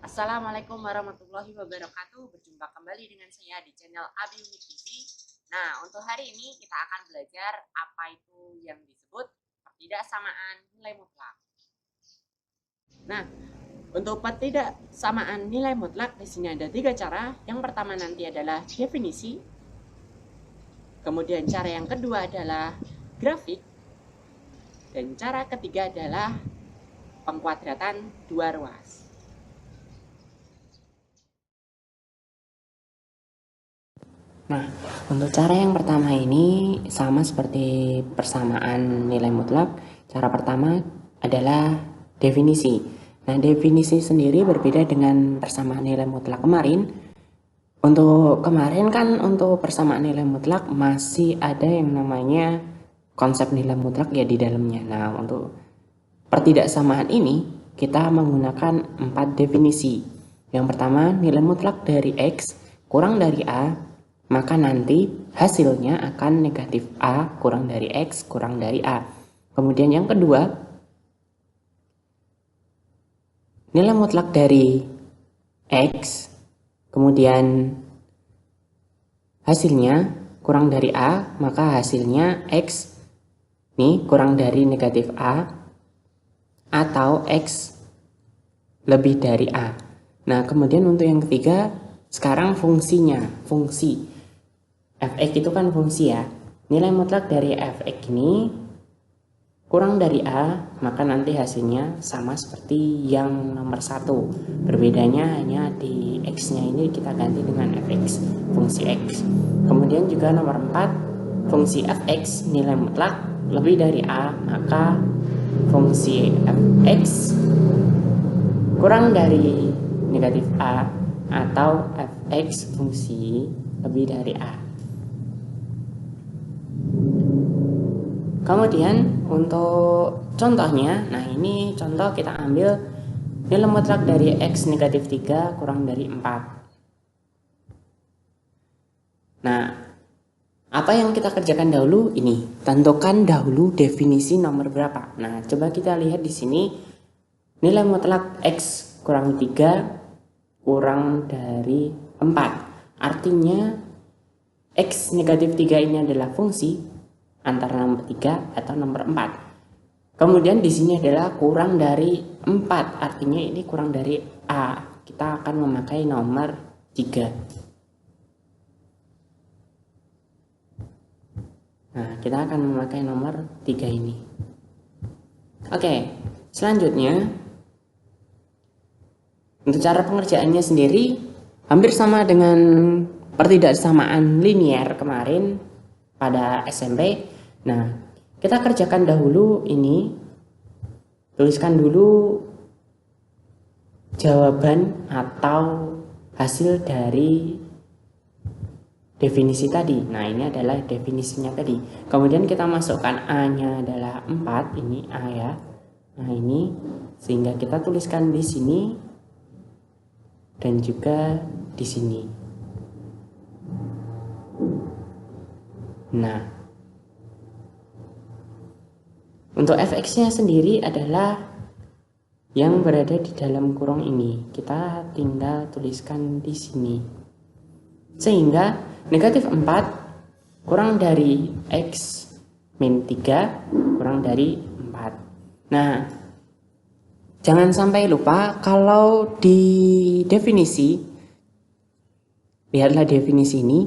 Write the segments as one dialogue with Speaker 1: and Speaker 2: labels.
Speaker 1: Assalamualaikum warahmatullahi wabarakatuh. Berjumpa kembali dengan saya di channel Abi Umi TV. Nah, untuk hari ini kita akan belajar apa itu yang disebut pertidaksamaan nilai mutlak. Nah, untuk pertidaksamaan nilai mutlak di sini ada 3 cara. Yang pertama nanti adalah definisi. Kemudian cara yang kedua adalah grafik. Dan cara ketiga adalah pengkuadratan dua ruas.
Speaker 2: Nah, untuk cara yang pertama ini sama seperti persamaan nilai mutlak. Cara pertama adalah definisi. Nah, definisi sendiri berbeda dengan persamaan nilai mutlak kemarin. Untuk kemarin kan untuk persamaan nilai mutlak masih ada yang namanya konsep nilai mutlak ya di dalamnya. Nah, untuk pertidaksamaan ini kita menggunakan 4 definisi. Yang pertama, nilai mutlak dari X kurang dari A, maka nanti hasilnya akan negatif A kurang dari X kurang dari A. Kemudian yang kedua, nilai mutlak dari X, kemudian hasilnya kurang dari A, maka hasilnya X nih kurang dari negatif A atau X lebih dari A. Nah, kemudian untuk yang ketiga, sekarang fungsinya, fungsi fx itu kan fungsi ya. Nilai mutlak dari fx ini kurang dari A, maka nanti hasilnya sama seperti yang nomor 1. Berbedanya hanya di x-nya ini kita ganti dengan fx, fungsi x. Kemudian juga nomor 4, fungsi fx nilai mutlak lebih dari A, maka fungsi fx kurang dari negatif A atau fx fungsi lebih dari A. Kemudian untuk contohnya, nah ini contoh kita ambil nilai mutlak dari X negatif 3 kurang dari 4. Nah, apa yang kita kerjakan dahulu ini? Tentukan dahulu definisi nomor berapa. Nah, coba kita lihat di sini nilai mutlak X kurang 3 kurang dari 4. Artinya X negatif 3 ini adalah fungsi antara nomor 3 atau nomor 4. Kemudian di sini adalah kurang dari 4, artinya ini kurang dari A. Kita akan memakai nomor 3. Nah, kita akan memakai nomor 3 ini. Oke, selanjutnya untuk cara pengerjaannya sendiri hampir sama dengan pertidaksamaan linier kemarin pada SMP. Nah, kita kerjakan dahulu ini. Tuliskan dulu jawaban atau hasil dari definisi tadi. Nah, ini adalah definisinya tadi. Kemudian kita masukkan A-nya adalah 4, ini A ya. Nah, ini sehingga kita tuliskan di sini dan juga di sini. Nah, untuk fx-nya sendiri adalah yang berada di dalam kurung ini. Kita tinggal tuliskan di sini. Sehingga negatif 4 kurang dari X min 3 kurang dari 4. Nah, jangan sampai lupa kalau di definisi, lihatlah definisi ini.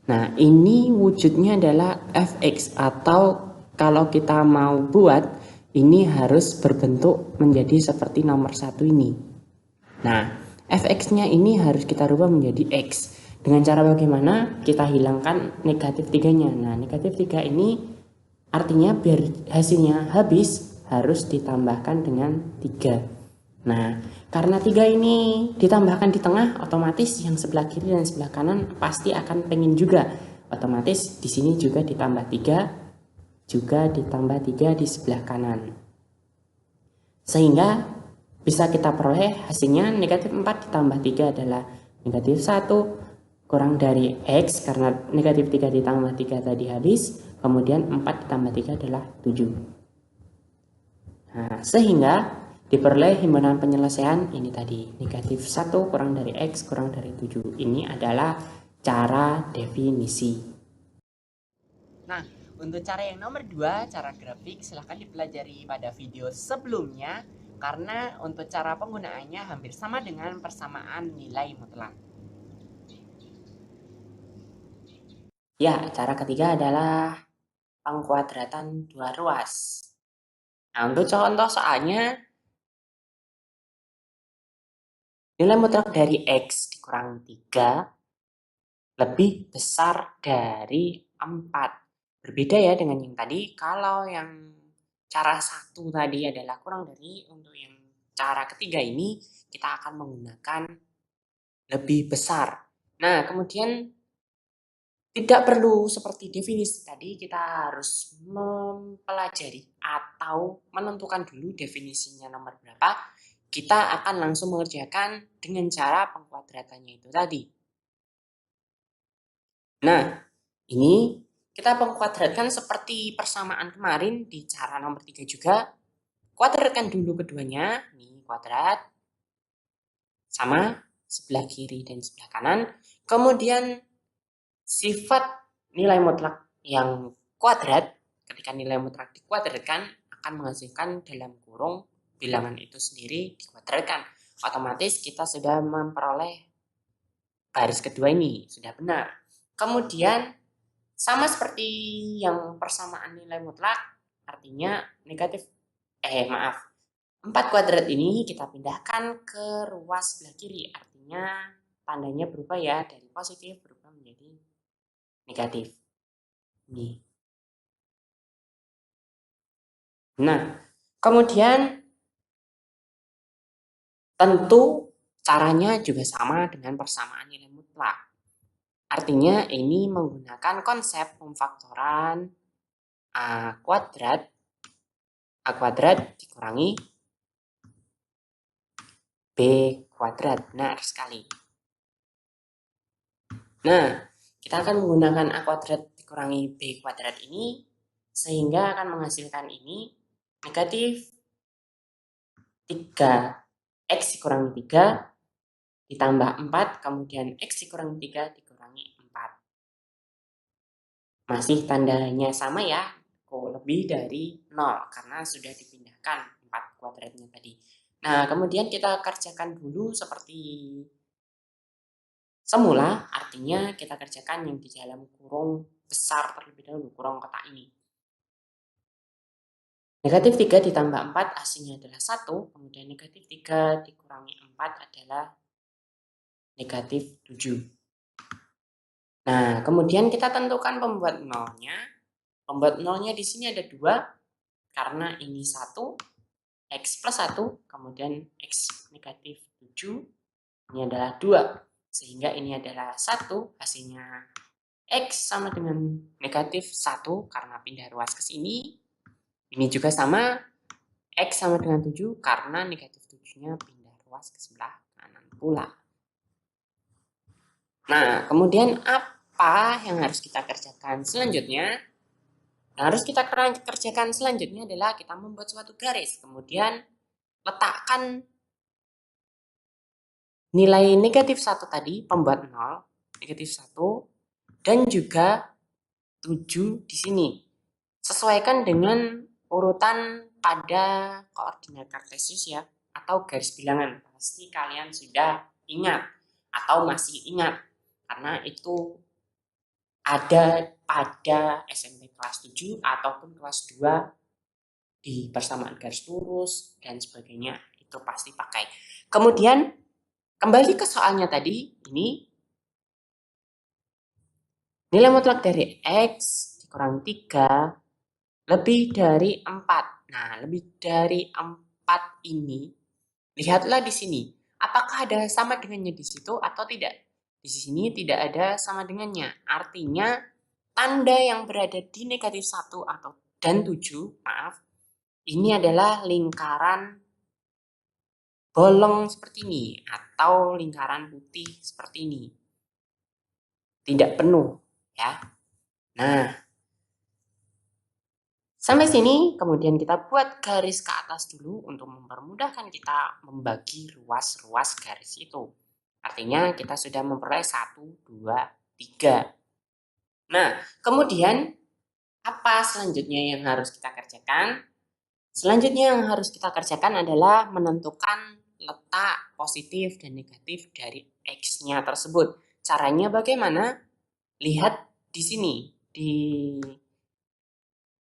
Speaker 2: Nah, ini wujudnya adalah fx atau kalau kita mau buat, ini harus berbentuk menjadi seperti nomor 1 ini. Nah, fx-nya ini harus kita rubah menjadi x. Dengan cara bagaimana? Kita hilangkan negatif 3-nya. Nah, negatif 3 ini artinya biar hasilnya habis, harus ditambahkan dengan 3. Nah, karena 3 ini ditambahkan di tengah, otomatis yang sebelah kiri dan sebelah kanan pasti akan pengen juga. Otomatis di sini juga ditambah 3. Juga ditambah 3 di sebelah kanan. Sehingga bisa kita peroleh hasilnya negatif 4 ditambah 3 adalah negatif 1 kurang dari X, karena negatif 3 ditambah 3 tadi habis. Kemudian 4 ditambah 3 adalah 7. Nah, sehingga Diperoleh himpunan penyelesaian ini tadi, negatif 1 kurang dari X kurang dari 7. Ini adalah cara definisi.
Speaker 1: Nah, untuk cara yang nomor 2, cara grafik, silahkan dipelajari pada video sebelumnya karena untuk cara penggunaannya hampir sama dengan persamaan nilai mutlak.
Speaker 2: Ya, cara ketiga adalah pengkuadratan dua ruas. Nah, untuk contoh soalnya, nilai mutlak dari X dikurangi 3 lebih besar dari 4. Berbeda ya dengan yang tadi, kalau yang cara satu tadi adalah kurang dari, untuk yang cara ketiga ini kita akan menggunakan lebih besar. Nah, kemudian tidak perlu seperti definisi tadi, kita harus mempelajari atau menentukan dulu definisinya nomor berapa. Kita akan langsung mengerjakan dengan cara pengkuadratannya itu tadi. Nah, ini kita pengkuadratkan seperti persamaan kemarin di cara nomor 3 juga. Kuadratkan dulu keduanya, ini kuadrat sama sebelah kiri dan sebelah kanan. Kemudian sifat nilai mutlak yang kuadrat, ketika nilai mutlak dikuadratkan akan menghasilkan dalam kurung bilangan itu sendiri dikuadratkan. Otomatis kita sudah memperoleh baris kedua ini, sudah benar. Kemudian sama seperti yang persamaan nilai mutlak, artinya negatif, 4 kuadrat ini kita pindahkan ke ruas sebelah kiri, artinya tandanya berubah ya, dari positif berubah menjadi negatif. Nih. Nah, kemudian tentu caranya juga sama dengan persamaan nilai mutlak. Artinya ini menggunakan konsep pemfaktoran A kuadrat dikurangi B kuadrat. Benar sekali. Nah, kita akan menggunakan A kuadrat dikurangi B kuadrat ini sehingga akan menghasilkan ini negatif 3x dikurangi 3 ditambah 4, kemudian x dikurangi 3 dikurangi 4. Masih tandanya sama ya, lebih dari 0 karena sudah dipindahkan 4 kuadratnya tadi. Nah, kemudian kita kerjakan dulu seperti semula, artinya kita kerjakan yang di dalam kurung besar terlebih dahulu, kurung kotak ini. Negatif 3 ditambah 4 hasilnya adalah 1, kemudian negatif 3 dikurangi 4 adalah negatif 7. Nah, kemudian kita tentukan pembuat nolnya. Pembuat nolnya di sini ada 2, karena ini 1, X plus 1, kemudian X negatif 7, ini adalah 2. Sehingga ini adalah 1, hasilnya X sama dengan negatif 1 karena pindah ruas ke sini. Ini juga sama, X sama dengan 7 karena negatif 7-nya pindah ruas ke sebelah kanan pula. Nah, kemudian apa yang harus kita kerjakan selanjutnya? Yang harus kita kerjakan selanjutnya adalah kita membuat suatu garis. Kemudian letakkan nilai negatif 1 tadi, pembuat 0, negatif 1, dan juga 7 di sini. Sesuaikan dengan urutan pada koordinat kartesius ya, atau garis bilangan. Pasti kalian sudah ingat atau masih ingat, karena itu ada pada SMP kelas 7 ataupun kelas 2 di persamaan garis lurus dan sebagainya, itu pasti pakai. Kemudian kembali ke soalnya tadi, ini nilai mutlak dari X dikurangi 3 lebih dari 4. Nah, lebih dari 4 ini, lihatlah di sini. Apakah ada sama dengannya di situ atau tidak? Di sini tidak ada sama dengannya. Artinya, tanda yang berada di negatif 1 atau dan 7, ini adalah lingkaran bolong seperti ini atau lingkaran putih seperti ini. Tidak penuh, ya. Nah, Sampai sini, kemudian kita buat garis ke atas dulu untuk mempermudahkan kita membagi ruas-ruas garis itu. Artinya kita sudah memperoleh 1, 2, 3. Nah, kemudian apa selanjutnya yang harus kita kerjakan? Selanjutnya yang harus kita kerjakan adalah menentukan letak positif dan negatif dari X-nya tersebut. Caranya bagaimana? Lihat di sini, di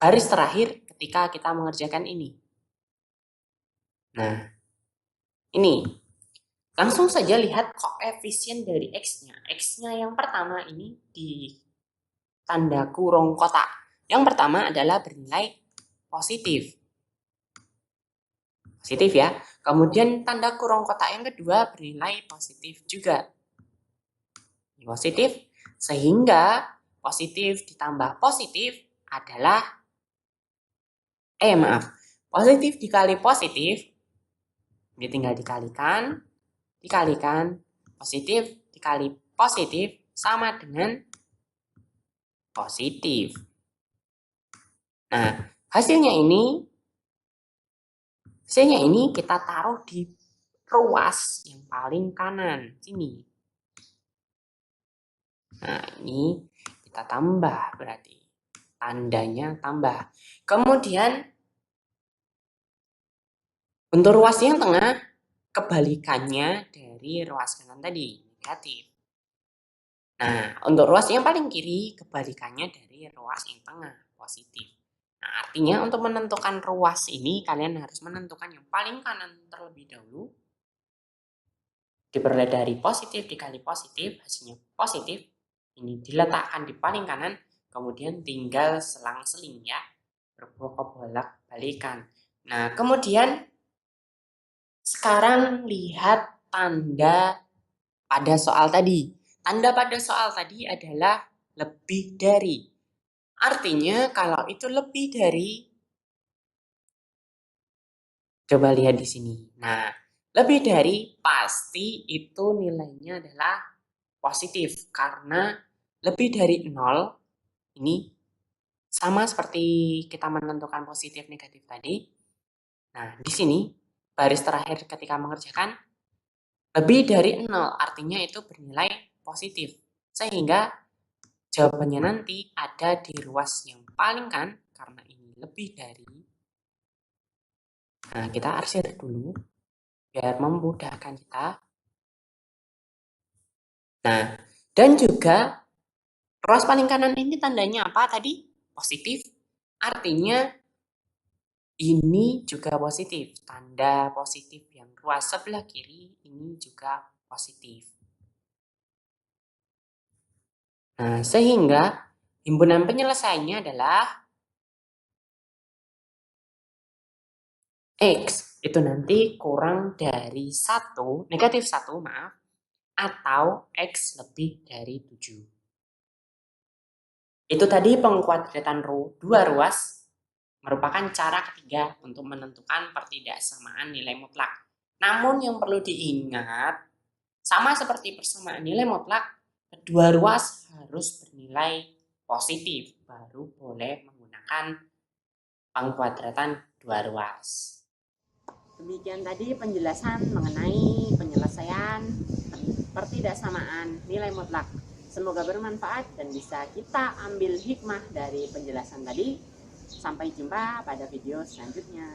Speaker 2: garis terakhir ketika kita mengerjakan ini. Nah, ini. Langsung saja lihat koefisien dari X-nya. X-nya yang pertama ini di tanda kurung kotak. Yang pertama adalah bernilai positif. Positif ya. Kemudian tanda kurung kotak yang kedua bernilai positif juga. Positif. Sehingga positif ditambah positif adalah positif dikali positif, ini tinggal dikalikan, positif dikali positif sama dengan positif. Nah, hasilnya ini kita taruh di ruas yang paling kanan sini. Nah, ini kita tambah berarti tandanya tambah. Kemudian untuk ruas yang tengah kebalikannya dari ruas kanan tadi, negatif. Nah, untuk ruas yang paling kiri kebalikannya dari ruas yang tengah, positif. Nah, artinya untuk menentukan ruas ini kalian harus menentukan yang paling kanan terlebih dahulu. Diperoleh dari positif dikali positif, hasilnya positif. Ini diletakkan di paling kanan, kemudian tinggal selang-seling ya, berbolak-balikan. Nah, kemudian sekarang lihat tanda pada soal tadi. Tanda pada soal tadi adalah lebih dari. Artinya kalau itu lebih dari, coba lihat di sini. Nah, lebih dari pasti itu nilainya adalah positif karena lebih dari 0 ini sama seperti kita menentukan positif negatif tadi. Nah, di sini baris terakhir ketika mengerjakan lebih dari 0 artinya itu bernilai positif. Sehingga jawabannya nanti ada di ruas yang paling kan karena ini lebih dari. Nah, kita arsir dulu biar memudahkan kita. Nah, dan juga ruas paling kanan ini tandanya apa tadi? Positif. Artinya ini juga positif. Tanda positif yang ruas sebelah kiri ini juga positif. Nah, sehingga himpunan penyelesaiannya adalah X itu nanti kurang dari 1, negatif 1 maaf, atau X lebih dari 7. Itu tadi pengkuadratan dua ruas merupakan cara ketiga untuk menentukan pertidaksamaan nilai mutlak. Namun yang perlu diingat, sama seperti persamaan nilai mutlak, kedua ruas harus bernilai positif, baru boleh menggunakan pengkuadratan dua ruas.
Speaker 1: Demikian tadi penjelasan mengenai penyelesaian pertidaksamaan nilai mutlak. Semoga bermanfaat dan bisa kita ambil hikmah dari penjelasan tadi. Sampai jumpa pada video selanjutnya.